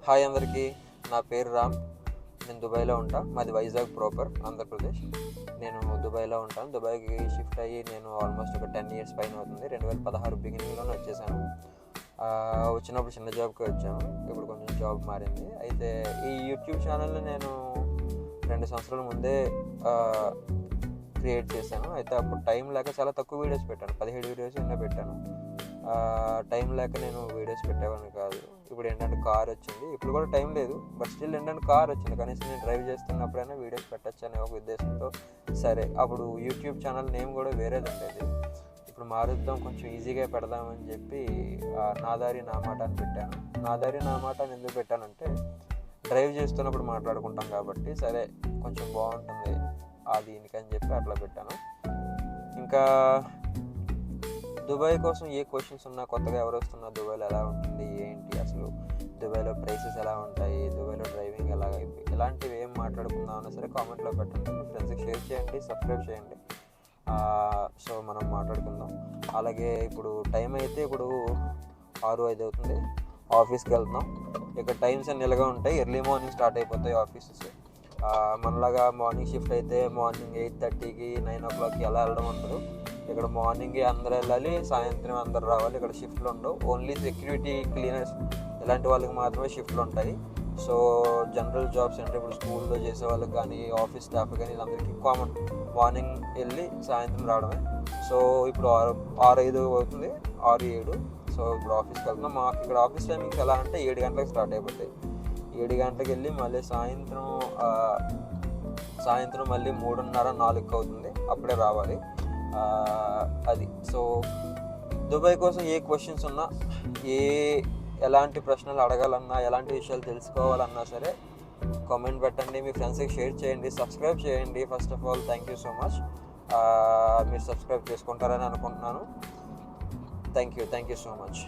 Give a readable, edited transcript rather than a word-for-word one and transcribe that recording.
Hi అందరికీ, నా పేరు రామ్. నేను దుబాయ్లో ఉంటాను. మాది వైజాగ్ ప్రాపర్, ఆంధ్రప్రదేశ్. నేను దుబాయ్లో ఉంటాను. దుబాయ్కి షిఫ్ట్ అయ్యి నేను ఆల్మోస్ట్ ఒక 10 years పైన అవుతుంది. 2016 బిగినింగ్లోనే వచ్చేసాను. వచ్చినప్పుడు చిన్న జాబ్కి వచ్చాను, ఇప్పుడు కొంచెం జాబ్ మారింది. అయితే ఈ యూట్యూబ్ ఛానల్ని నేను 2 సంవత్సరాల ముందే క్రియేట్ చేశాను. అయితే అప్పుడు టైం లేక చాలా తక్కువ వీడియోస్ పెట్టాను, 17 వీడియోస్ ఎన్నో పెట్టాను. టైం లేక నేను వీడియోస్ పెట్టేవాడిని కాదు. ఇప్పుడు ఏంటంటే కార్ వచ్చింది, ఇప్పుడు కూడా టైం లేదు, బట్ స్టిల్ ఏంటంటే కార్ వచ్చింది, కనీసం నేను డ్రైవ్ చేస్తున్నప్పుడైనా వీడియోస్ పెట్టచ్చు అనే ఒక ఉద్దేశంతో సరే అప్పుడు యూట్యూబ్ ఛానల్ నేమ్ కూడా వేరేది ఉండేది. ఇప్పుడు మారుద్దాం, కొంచెం ఈజీగా పెడదామని చెప్పి నాదారి నా మాట అని పెట్టాను. నాదారి నా మాట అని ఎందుకు పెట్టానంటే డ్రైవ్ చేస్తున్నప్పుడు మాట్లాడుకుంటాం కాబట్టి సరే కొంచెం బాగుంటుంది దీనికని చెప్పి అట్లా పెట్టాను. ఇంకా దుబాయ్ కోసం ఏ క్వశ్చన్స్ ఉన్నా, కొత్తగా ఎవరు వస్తున్నా, దుబాయ్లో ఎలా ఉంటుంది ఏంటి, అసలు దుబాయ్లో ప్రైసెస్ ఎలా ఉంటాయి, దుబాయ్లో డ్రైవింగ్ ఇలాంటివి ఏం మాట్లాడుకుందాం అన్నా సరే కామెంట్లో పెట్టండి. మీ ఫ్రెండ్స్కి షేర్ చేయండి, సబ్స్క్రైబ్ చేయండి. సో మనం మాట్లాడుకుందాం. అలాగే ఇప్పుడు టైం అయితే ఇప్పుడు 6:05 అవుతుంది. ఆఫీస్కి వెళ్తున్నాం. ఇక్కడ టైమ్స్ అన్ని ఇలాగా ఉంటాయి. ఎర్లీ మార్నింగ్ స్టార్ట్ అయిపోతాయి ఆఫీసెస్. మనలాగా మార్నింగ్ షిఫ్ట్ అయితే మార్నింగ్ 8:30కి 9 o'clockకి అలా వెళ్ళడం ఉండదు. ఇక్కడ మార్నింగే అందరూ వెళ్ళాలి, సాయంత్రం అందరు రావాలి. ఇక్కడ షిఫ్ట్లు ఉండవు. ఓన్లీ సెక్యూరిటీ, క్లీనర్స్ ఇలాంటి వాళ్ళకి మాత్రమే షిఫ్ట్లు ఉంటాయి. సో జనరల్ జాబ్స్ అంటే ఇప్పుడు స్కూల్లో చేసే వాళ్ళకి కానీ, ఆఫీస్ స్టాఫ్ కానీ వీళ్ళందరికీ కామన్ మార్నింగ్ వెళ్ళి సాయంత్రం రావడమే. సో ఇప్పుడు 6:05 అవుతుంది, 6:07. సో ఇప్పుడు ఆఫీస్కి వెళ్తున్నాం. మాకు ఇక్కడ ఆఫీస్ టైమింగ్స్ ఎలా అంటే 7 గంటలకు స్టార్ట్ అయిపోతాయి. 7 గంటలకు వెళ్ళి మళ్ళీ సాయంత్రం మళ్ళీ 3:30-4 అవుతుంది, అప్పుడే రావాలి. అది. సో దుబాయ్ కోసం ఏ క్వశ్చన్స్ ఉన్నా, ఎలాంటి ప్రశ్నలు అడగాలన్నా, ఎలాంటి విషయాలు తెలుసుకోవాలన్నా సరే కామెంట్ పెట్టండి. మీ ఫ్రెండ్స్కి షేర్ చేయండి, సబ్స్క్రైబ్ చేయండి. First of all thank you so much. మీరు సబ్స్క్రైబ్ చేసుకుంటారని అనుకుంటున్నాను. Thank you so much.